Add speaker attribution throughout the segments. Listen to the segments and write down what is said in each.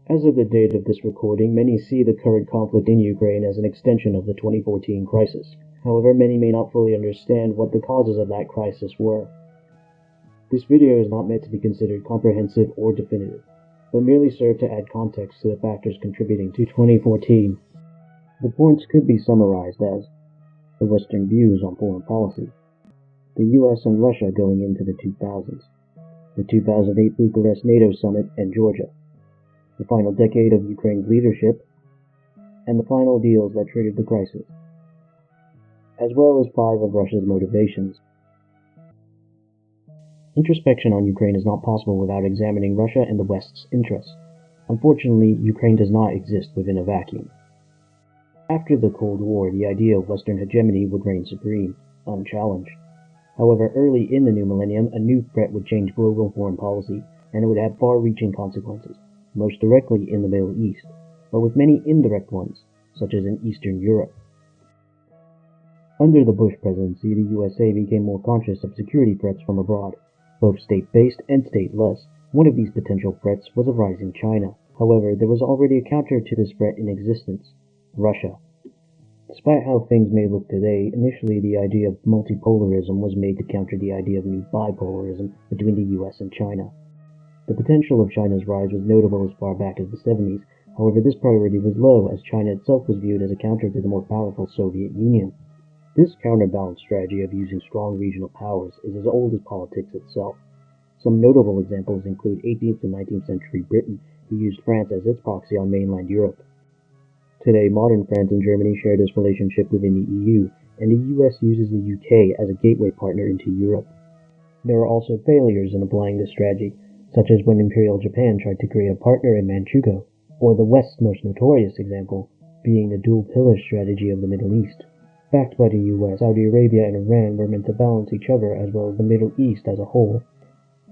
Speaker 1: As of the date of this recording, many see the current conflict in Ukraine as an extension of the 2014 crisis. However, many may not fully understand what the causes of that crisis were. This video is not meant to be considered comprehensive or definitive, but merely serve to add context to the factors contributing to 2014. The points could be summarized as the Western views on foreign policy, the US and Russia going into the 2000s, the 2008 Bucharest NATO summit and Georgia, the final decade of Ukraine's leadership, and the final deals that triggered the crisis, as well as 5 of Russia's motivations. Introspection on Ukraine is not possible without examining Russia and the West's interests. Unfortunately, Ukraine does not exist within a vacuum. After the Cold War, the idea of Western hegemony would reign supreme, unchallenged. However, early in the new millennium, a new threat would change global foreign policy, and it would have far-reaching consequences, most directly in the Middle East, but with many indirect ones, such as in Eastern Europe. Under the Bush presidency, the USA became more conscious of security threats from abroad, both state-based and stateless. One of these potential threats was a rising China. However, there was already a counter to this threat in existence: Russia. Despite how things may look today, initially the idea of multipolarism was made to counter the idea of new bipolarism between the US and China. The potential of China's rise was notable as far back as the 70s, however this priority was low as China itself was viewed as a counter to the more powerful Soviet Union. This counterbalance strategy of using strong regional powers is as old as politics itself. Some notable examples include 18th and 19th century Britain, who used France as its proxy on mainland Europe. Today, modern France and Germany share this relationship within the EU, and the US uses the UK as a gateway partner into Europe. There are also failures in applying this strategy, such as when Imperial Japan tried to create a partner in Manchukuo, or the West's most notorious example being the dual-pillar strategy of the Middle East. Backed by the US, Saudi Arabia and Iran were meant to balance each other as well as the Middle East as a whole.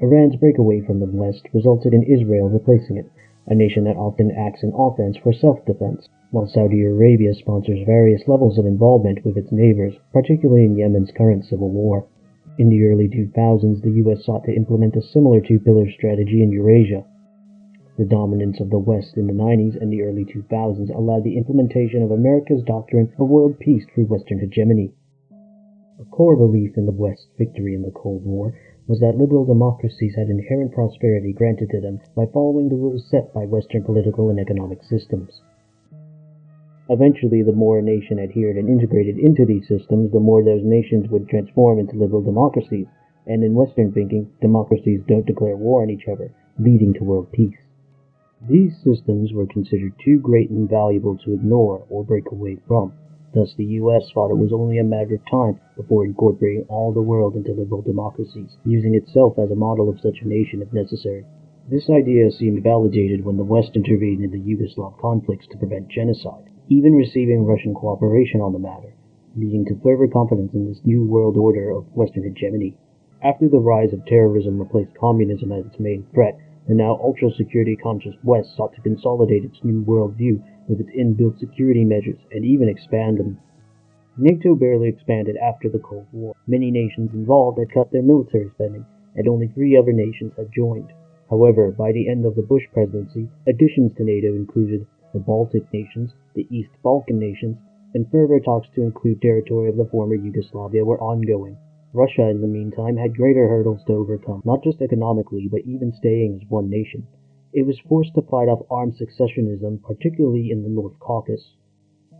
Speaker 1: Iran's breakaway from the West resulted in Israel replacing it, a nation that often acts in offense for self-defense, while Saudi Arabia sponsors various levels of involvement with its neighbors, particularly in Yemen's current civil war. In the early 2000s, the US sought to implement a similar two-pillar strategy in Eurasia. The dominance of the West in the 90s and the early 2000s allowed the implementation of America's doctrine of world peace through Western hegemony. A core belief in the West's victory in the Cold War was that liberal democracies had inherent prosperity granted to them by following the rules set by Western political and economic systems. Eventually, the more a nation adhered and integrated into these systems, the more those nations would transform into liberal democracies, and in Western thinking, democracies don't declare war on each other, leading to world peace. These systems were considered too great and valuable to ignore or break away from. Thus, the US thought it was only a matter of time before incorporating all the world into liberal democracies, using itself as a model of such a nation if necessary. This idea seemed validated when the West intervened in the Yugoslav conflicts to prevent genocide, even receiving Russian cooperation on the matter, leading to further confidence in this new world order of Western hegemony. After the rise of terrorism replaced communism as its main threat, the now ultra-security conscious West sought to consolidate its new world view with its inbuilt security measures and even expand them. NATO barely expanded after the Cold War. Many nations involved had cut their military spending, and only 3 other nations had joined. However, by the end of the Bush presidency, additions to NATO included the Baltic nations, the East Balkan nations, and further talks to include territory of the former Yugoslavia were ongoing. Russia, in the meantime, had greater hurdles to overcome, not just economically, but even staying as one nation. It was forced to fight off armed secessionism, particularly in the North Caucasus,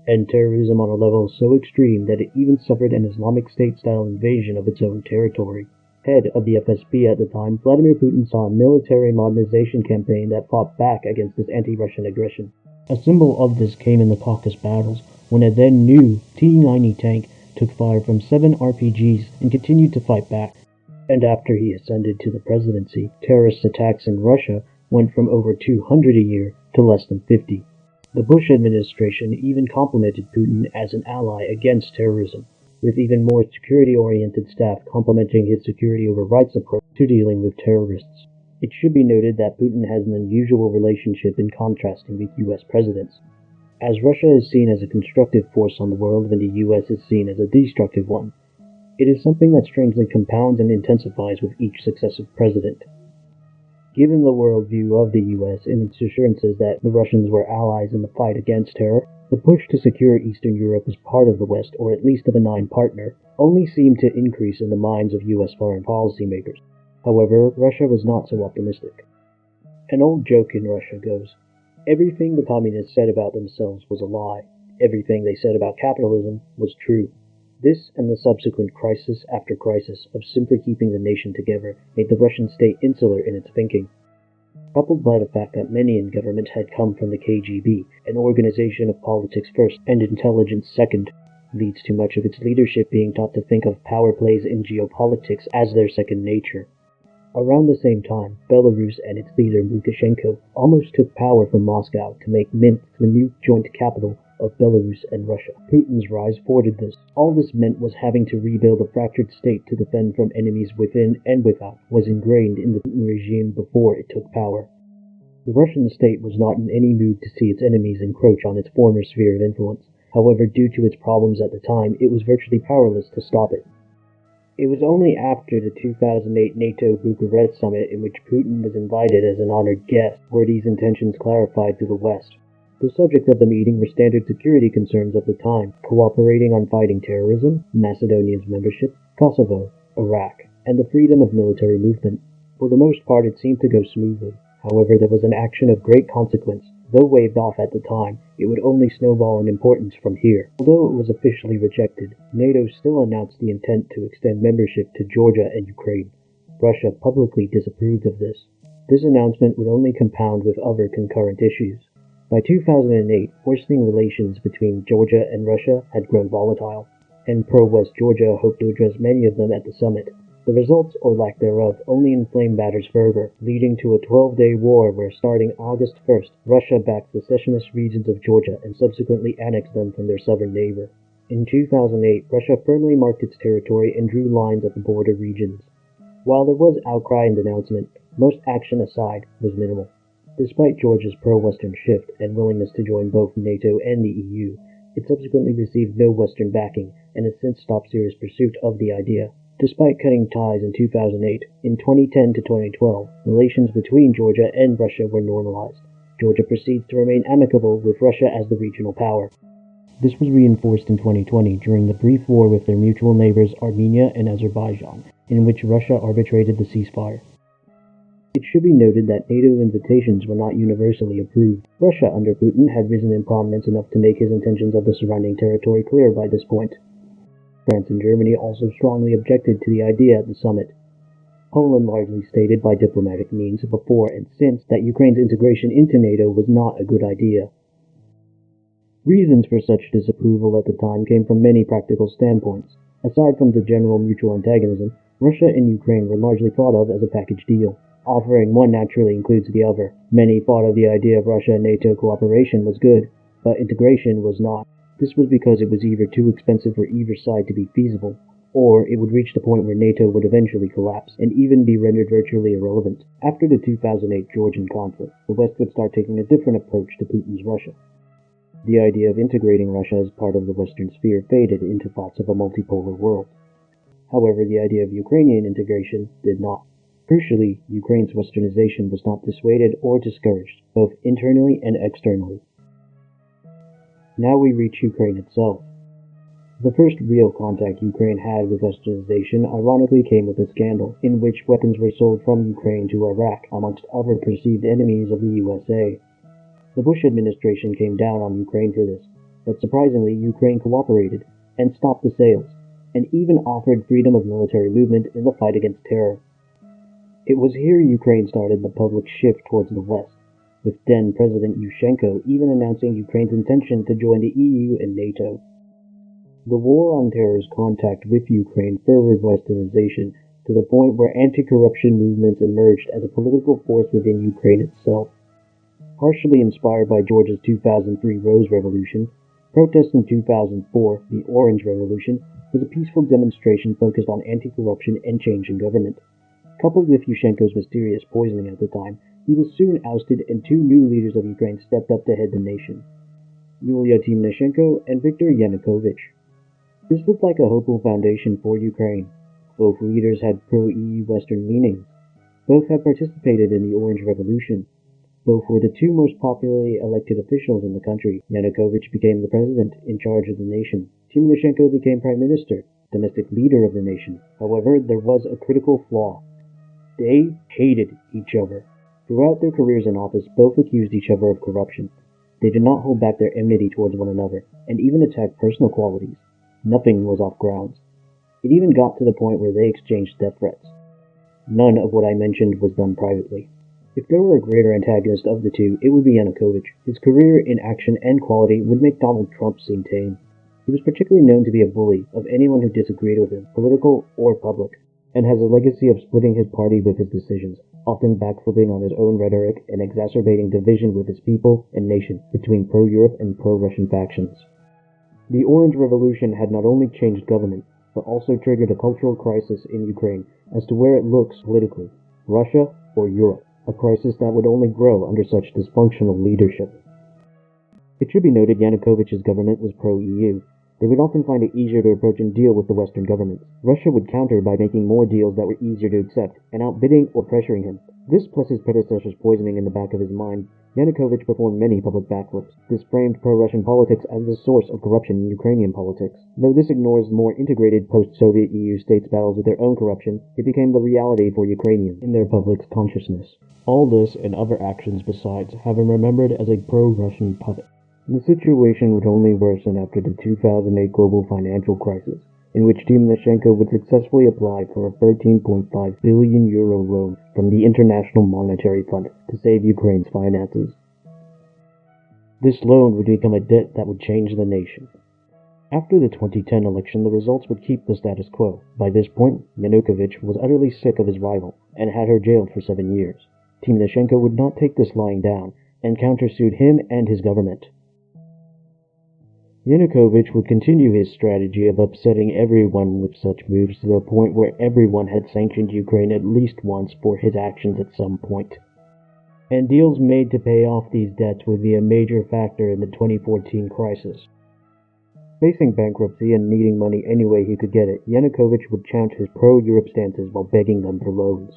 Speaker 1: and terrorism on a level so extreme that it even suffered an Islamic State-style invasion of its own territory. Head of the FSB at the time, Vladimir Putin saw a military modernization campaign that fought back against this anti-Russian aggression. A symbol of this came in the Caucasus battles, when a then new T-90 tank took fire from 7 RPGs and continued to fight back. And after he ascended to the presidency, terrorist attacks in Russia went from over 200 a year to less than 50. The Bush administration even complimented Putin as an ally against terrorism, with even more security-oriented staff complimenting his security over rights approach to dealing with terrorists. It should be noted that Putin has an unusual relationship in contrasting with US presidents, as Russia is seen as a constructive force on the world when the US is seen as a destructive one. It is something that strangely compounds and intensifies with each successive president. Given the worldview of the US and its assurances that the Russians were allies in the fight against terror, the push to secure Eastern Europe as part of the West, or at least a benign partner, only seemed to increase in the minds of US foreign policymakers. However, Russia was not so optimistic. An old joke in Russia goes, "Everything the communists said about themselves was a lie. Everything they said about capitalism was true." This and the subsequent crisis after crisis of simply keeping the nation together made the Russian state insular in its thinking. Coupled by the fact that many in government had come from the KGB, an organization of politics first and intelligence second, leads to much of its leadership being taught to think of power plays in geopolitics as their second nature. Around the same time, Belarus and its leader Lukashenko almost took power from Moscow to make Minsk the new joint capital of Belarus and Russia. Putin's rise forwarded this. All this meant was having to rebuild a fractured state to defend from enemies within and without was ingrained in the Putin regime before it took power. The Russian state was not in any mood to see its enemies encroach on its former sphere of influence. However, due to its problems at the time, it was virtually powerless to stop it. It was only after the 2008 NATO Bucharest summit, in which Putin was invited as an honored guest, were these intentions clarified to the West. The subject of the meeting were standard security concerns of the time, cooperating on fighting terrorism, Macedonia's membership, Kosovo, Iraq, and the freedom of military movement. For the most part, it seemed to go smoothly. However, there was an action of great consequence. Though waved off at the time, it would only snowball in importance from here. Although it was officially rejected, NATO still announced the intent to extend membership to Georgia and Ukraine. Russia publicly disapproved of this. This announcement would only compound with other concurrent issues. By 2008, worsening relations between Georgia and Russia had grown volatile, and pro-West Georgia hoped to address many of them at the summit. The results, or lack thereof, only inflamed matters further, leading to a 12-day war where, starting August 1st, Russia backed the secessionist regions of Georgia and subsequently annexed them from their southern neighbor. In 2008, Russia firmly marked its territory and drew lines at the border regions. While there was outcry and denouncement, most action aside was minimal. Despite Georgia's pro-Western shift and willingness to join both NATO and the EU, it subsequently received no Western backing and has since stopped serious pursuit of the idea. Despite cutting ties in 2008, in 2010 to 2012, relations between Georgia and Russia were normalized. Georgia proceeds to remain amicable with Russia as the regional power. This was reinforced in 2020 during the brief war with their mutual neighbors Armenia and Azerbaijan, in which Russia arbitrated the ceasefire. It should be noted that NATO invitations were not universally approved. Russia under Putin had risen in prominence enough to make his intentions of the surrounding territory clear by this point. France and Germany also strongly objected to the idea at the summit. Poland largely stated by diplomatic means before and since that Ukraine's integration into NATO was not a good idea. Reasons for such disapproval at the time came from many practical standpoints. Aside from the general mutual antagonism, Russia and Ukraine were largely thought of as a package deal. Offering one naturally includes the other. Many thought of the idea of Russia and NATO cooperation was good, but integration was not. This was because it was either too expensive for either side to be feasible, or it would reach the point where NATO would eventually collapse and even be rendered virtually irrelevant. After the 2008 Georgian conflict, the West would start taking a different approach to Putin's Russia. The idea of integrating Russia as part of the Western sphere faded into thoughts of a multipolar world. However, the idea of Ukrainian integration did not. Crucially, Ukraine's westernization was not dissuaded or discouraged, both internally and externally. Now we reach Ukraine itself. The first real contact Ukraine had with westernization ironically came with a scandal, in which weapons were sold from Ukraine to Iraq, amongst other perceived enemies of the USA. The Bush administration came down on Ukraine for this, but surprisingly Ukraine cooperated and stopped the sales, and even offered freedom of military movement in the fight against terror. It was here Ukraine started the public shift towards the West, with then President Yushchenko even announcing Ukraine's intention to join the EU and NATO. The war on terror's contact with Ukraine furthered westernization to the point where anti-corruption movements emerged as a political force within Ukraine itself. Partially inspired by Georgia's 2003 Rose Revolution, protests in 2004, the Orange Revolution, was a peaceful demonstration focused on anti-corruption and change in government. Coupled with Yushchenko's mysterious poisoning at the time, he was soon ousted and two new leaders of Ukraine stepped up to head the nation, Yulia Tymoshenko and Viktor Yanukovych. This looked like a hopeful foundation for Ukraine. Both leaders had pro-EU Western leanings. Both had participated in the Orange Revolution. Both were the two most popularly elected officials in the country. Yanukovych became the president in charge of the nation. Timoshenko became prime minister, domestic leader of the nation. However, there was a critical flaw. They hated each other. Throughout their careers in office, both accused each other of corruption. They did not hold back their enmity towards one another, and even attacked personal qualities. Nothing was off grounds. It even got to the point where they exchanged death threats. None of what I mentioned was done privately. If there were a greater antagonist of the two, it would be Yanukovych. His career in action and quality would make Donald Trump seem tame. He was particularly known to be a bully of anyone who disagreed with him, political or public, and has a legacy of splitting his party with his decisions, often backflipping on his own rhetoric and exacerbating division with his people and nation between pro-Europe and pro-Russian factions. The Orange Revolution had not only changed government, but also triggered a cultural crisis in Ukraine as to where it looks politically, Russia or Europe, a crisis that would only grow under such dysfunctional leadership. It should be noted Yanukovych's government was pro-EU. They would often find it easier to approach and deal with the Western governments. Russia would counter by making more deals that were easier to accept, and outbidding or pressuring him. This plus his predecessor's poisoning in the back of his mind, Yanukovych performed many public backflips. This framed pro-Russian politics as the source of corruption in Ukrainian politics. Though this ignores the more integrated post-Soviet EU states' battles with their own corruption, it became the reality for Ukrainians in their public's consciousness. All this and other actions besides have him remembered as a pro-Russian puppet. The situation would only worsen after the 2008 global financial crisis, in which Timoshenko would successfully apply for a 13.5 billion euro loan from the International Monetary Fund to save Ukraine's finances. This loan would become a debt that would change the nation. After the 2010 election, the results would keep the status quo. By this point, Yanukovych was utterly sick of his rival and had her jailed for 7 years. Timoshenko would not take this lying down and countersued him and his government. Yanukovych would continue his strategy of upsetting everyone with such moves to the point where everyone had sanctioned Ukraine at least once for his actions at some point. And deals made to pay off these debts would be a major factor in the 2014 crisis. Facing bankruptcy and needing money any way he could get it, Yanukovych would chant his pro-Europe stances while begging them for loans.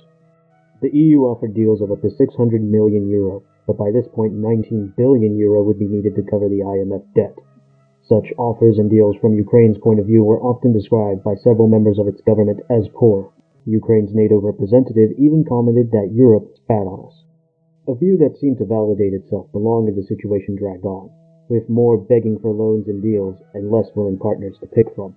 Speaker 1: The EU offered deals of up to 600 million euro, but by this point 19 billion euro would be needed to cover the IMF debt. Such offers and deals from Ukraine's point of view were often described by several members of its government as poor. Ukraine's NATO representative even commented that Europe spat on us. A view that seemed to validate itself the longer the situation dragged on, with more begging for loans and deals and less willing partners to pick from.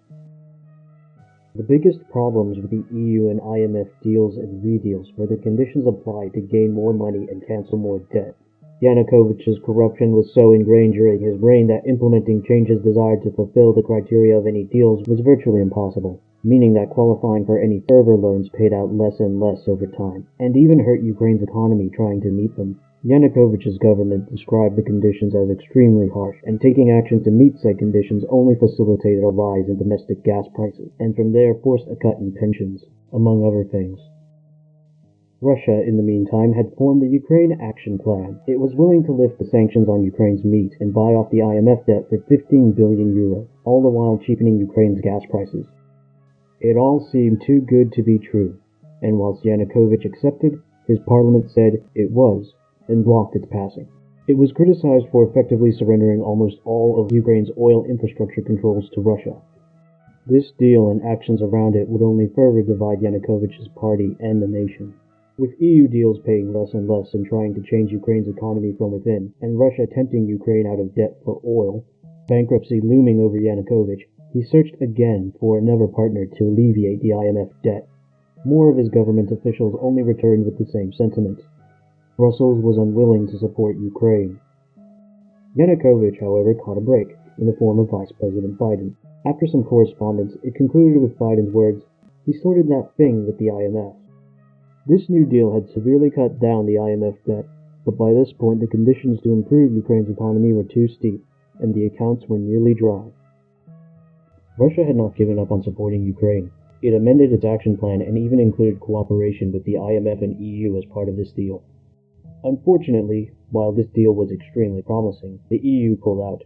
Speaker 1: The biggest problems with the EU and IMF deals and re-deals were the conditions applied to gain more money and cancel more debt. Yanukovych's corruption was so ingrained during his reign that implementing changes desired to fulfill the criteria of any deals was virtually impossible, meaning that qualifying for any further loans paid out less and less over time, and even hurt Ukraine's economy trying to meet them. Yanukovych's government described the conditions as extremely harsh, and taking action to meet said conditions only facilitated a rise in domestic gas prices, and from there forced a cut in pensions, among other things. Russia, in the meantime, had formed the Ukraine Action Plan. It was willing to lift the sanctions on Ukraine's meat and buy off the IMF debt for 15 billion euro, all the while cheapening Ukraine's gas prices. It all seemed too good to be true, and whilst Yanukovych accepted, his parliament said it was, and blocked its passing. It was criticized for effectively surrendering almost all of Ukraine's oil infrastructure controls to Russia. This deal and actions around it would only further divide Yanukovych's party and the nation. With EU deals paying less and less and trying to change Ukraine's economy from within, and Russia tempting Ukraine out of debt for oil, bankruptcy looming over Yanukovych, he searched again for another partner to alleviate the IMF debt. More of his government officials only returned with the same sentiments. Brussels was unwilling to support Ukraine. Yanukovych, however, caught a break in the form of Vice President Biden. After some correspondence, it concluded with Biden's words, "He sorted that thing with the IMF." This new deal had severely cut down the IMF debt, but by this point the conditions to improve Ukraine's economy were too steep, and the accounts were nearly dry. Russia had not given up on supporting Ukraine. It amended its action plan and even included cooperation with the IMF and EU as part of this deal. Unfortunately, while this deal was extremely promising, the EU pulled out.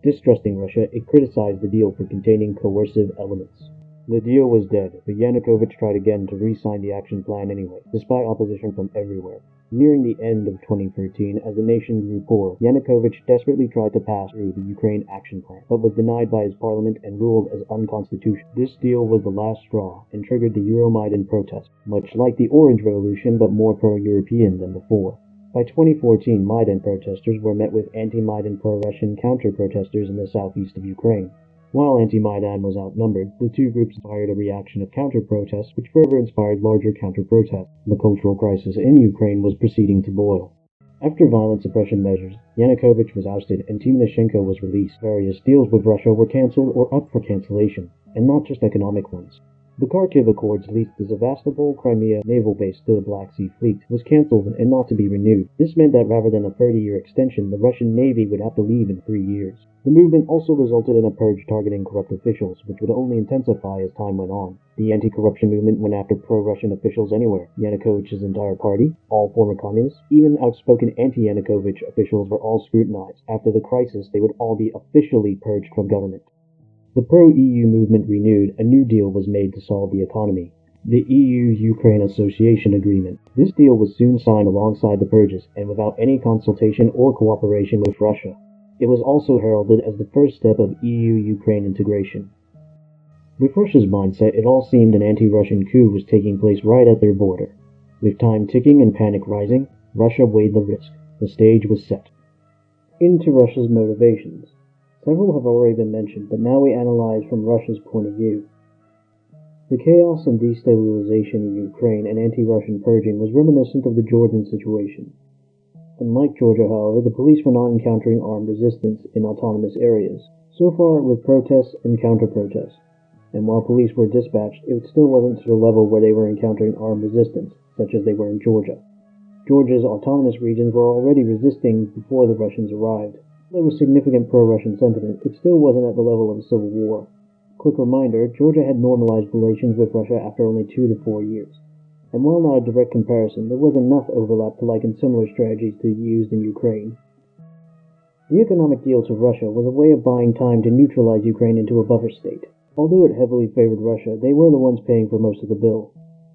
Speaker 1: Distrusting Russia, it criticized the deal for containing coercive elements. The deal was dead, but Yanukovych tried again to re-sign the action plan anyway, despite opposition from everywhere. Nearing the end of 2013, as the nation grew poor, Yanukovych desperately tried to pass through the Ukraine Action Plan, but was denied by his parliament and ruled as unconstitutional. This deal was the last straw, and triggered the Euromaidan protest, much like the Orange Revolution but more pro-European than before. By 2014, Maidan protesters were met with anti-Maidan pro-Russian counter-protesters in the southeast of Ukraine. While anti-Maidan was outnumbered, the two groups inspired a reaction of counter-protests, which further inspired larger counter-protests. The cultural crisis in Ukraine was proceeding to boil. After violent suppression measures, Yanukovych was ousted and Tymoshenko was released. Various deals with Russia were cancelled or up for cancellation, and not just economic ones. The Kharkiv Accords leased the Sevastopol, Crimea naval base to the Black Sea Fleet was cancelled and not to be renewed. This meant that rather than a 30-year extension, the Russian Navy would have to leave in 3 years. The movement also resulted in a purge targeting corrupt officials, which would only intensify as time went on. The anti-corruption movement went after pro-Russian officials anywhere. Yanukovych's entire party, all former communists, even outspoken anti-Yanukovych officials were all scrutinized. After the crisis, they would all be officially purged from government. The pro-EU movement renewed, a new deal was made to solve the economy. The EU-Ukraine Association Agreement. This deal was soon signed alongside the purges, and without any consultation or cooperation with Russia. It was also heralded as the first step of EU-Ukraine integration. With Russia's mindset, it all seemed an anti-Russian coup was taking place right at their border. With time ticking and panic rising, Russia weighed the risk. The stage was set. Into Russia's motivations. Several have already been mentioned, but now we analyze from Russia's point of view. The chaos and destabilization in Ukraine and anti-Russian purging was reminiscent of the Georgian situation. Unlike Georgia, however, the police were not encountering armed resistance in autonomous areas, so far with protests and counter-protests. And while police were dispatched, it still wasn't to the level where they were encountering armed resistance, such as they were in Georgia. Georgia's autonomous regions were already resisting before the Russians arrived. There was significant pro-Russian sentiment, it still wasn't at the level of a civil war. Quick reminder, Georgia had normalized relations with Russia after only 2 to 4 years. And while not a direct comparison, there was enough overlap to liken similar strategies to used in Ukraine. The economic deal to Russia was a way of buying time to neutralize Ukraine into a buffer state. Although it heavily favored Russia, they were the ones paying for most of the bill.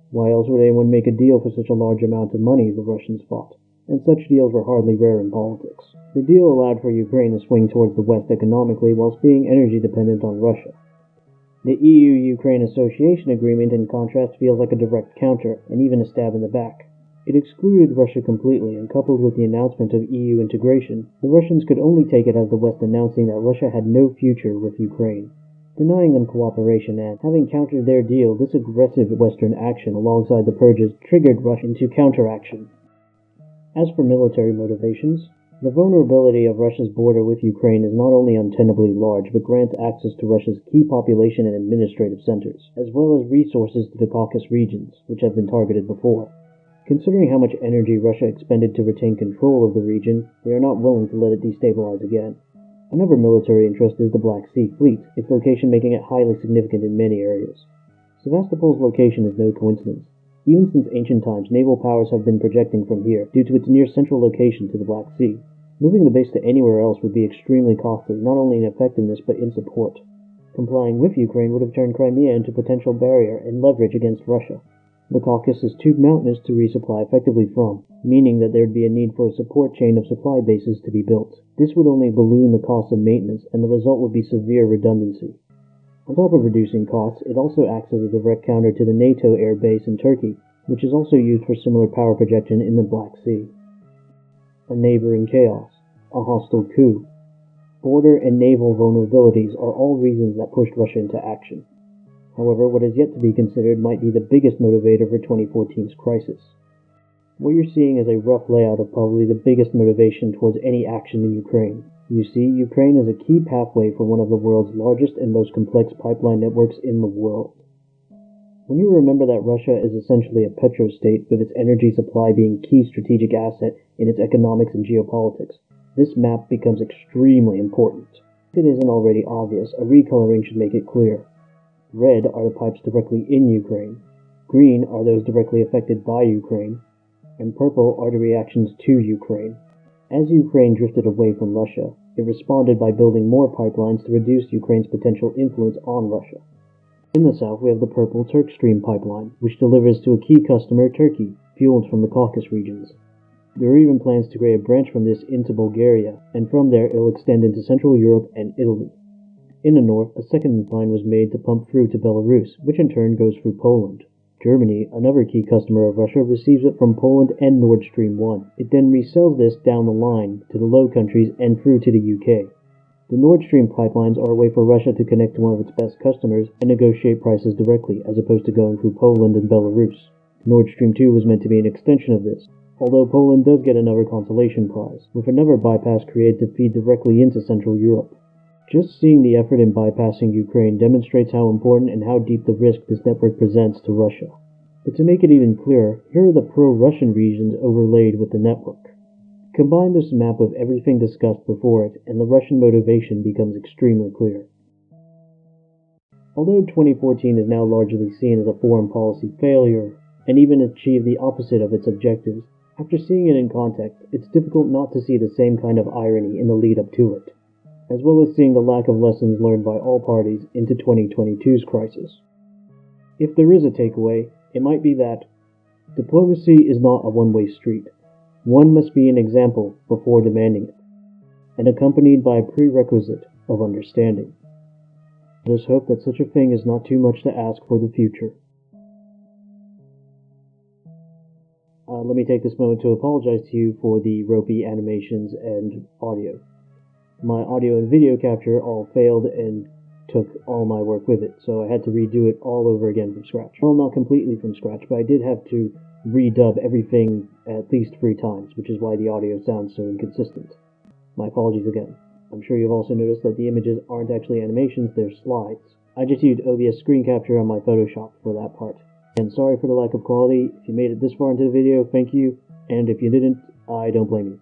Speaker 1: Why else would anyone make a deal for such a large amount of money, the Russians thought? And such deals were hardly rare in politics. The deal allowed for Ukraine to swing towards the West economically whilst being energy dependent on Russia. The EU-Ukraine Association Agreement, in contrast, feels like a direct counter, and even a stab in the back. It excluded Russia completely, and coupled with the announcement of EU integration, the Russians could only take it as the West announcing that Russia had no future with Ukraine. Denying them cooperation and, having countered their deal, this aggressive Western action alongside the purges triggered Russia into counteraction. As for military motivations, the vulnerability of Russia's border with Ukraine is not only untenably large, but grants access to Russia's key population and administrative centers, as well as resources to the Caucasus regions, which have been targeted before. Considering how much energy Russia expended to retain control of the region, they are not willing to let it destabilize again. Another military interest is the Black Sea Fleet, its location making it highly significant in many areas. Sevastopol's location is no coincidence. Even since ancient times, naval powers have been projecting from here, due to its near-central location to the Black Sea. Moving the base to anywhere else would be extremely costly, not only in effectiveness but in support. Complying with Ukraine would have turned Crimea into a potential barrier and leverage against Russia. The Caucasus is too mountainous to resupply effectively from, meaning that there would be a need for a support chain of supply bases to be built. This would only balloon the cost of maintenance, and the result would be severe redundancy. On top of reducing costs, it also acts as a direct counter to the NATO air base in Turkey, which is also used for similar power projection in the Black Sea. A neighbor in chaos. A hostile coup. Border and naval vulnerabilities are all reasons that pushed Russia into action. However, what is yet to be considered might be the biggest motivator for 2014's crisis. What you're seeing is a rough layout of probably the biggest motivation towards any action in Ukraine. You see, Ukraine is a key pathway for one of the world's largest and most complex pipeline networks in the world. When you remember that Russia is essentially a petrostate with its energy supply being a key strategic asset in its economics and geopolitics, this map becomes extremely important. If it isn't already obvious, a recoloring should make it clear. Red are the pipes directly in Ukraine, green are those directly affected by Ukraine, and purple are the reactions to Ukraine. As Ukraine drifted away from Russia, it responded by building more pipelines to reduce Ukraine's potential influence on Russia. In the south, we have the purple Turk Stream pipeline, which delivers to a key customer, Turkey, fuels from the Caucasus regions. There are even plans to create a branch from this into Bulgaria, and from there it'll extend into Central Europe and Italy. In the north, a second line was made to pump through to Belarus, which in turn goes through Poland. Germany, another key customer of Russia, receives it from Poland and Nord Stream 1. It then resells this down the line to the Low Countries and through to the UK. The Nord Stream pipelines are a way for Russia to connect to one of its best customers and negotiate prices directly, as opposed to going through Poland and Belarus. Nord Stream 2 was meant to be an extension of this, although Poland does get another consolation prize, with another bypass created to feed directly into Central Europe. Just seeing the effort in bypassing Ukraine demonstrates how important and how deep the risk this network presents to Russia. But to make it even clearer, here are the pro-Russian regions overlaid with the network. Combine this map with everything discussed before it, and the Russian motivation becomes extremely clear. Although 2014 is now largely seen as a foreign policy failure, and even achieved the opposite of its objectives, after seeing it in context, it's difficult not to see the same kind of irony in the lead-up to it, as well as seeing the lack of lessons learned by all parties into 2022's crisis. If there is a takeaway, it might be that diplomacy is not a one-way street. One must be an example before demanding it, and accompanied by a prerequisite of understanding. Let us hope that such a thing is not too much to ask for the future. Let me take this moment to apologize to you for the ropey animations and audio. My audio and video capture all failed and took all my work with it, so I had to redo it all over again from scratch. Well, not completely from scratch, but I did have to redub everything at least 3 times, which is why the audio sounds so inconsistent. My apologies again. I'm sure you've also noticed that the images aren't actually animations, they're slides. I just used OBS screen capture on my Photoshop for that part. And sorry for the lack of quality. If you made it this far into the video, thank you, and if you didn't, I don't blame you.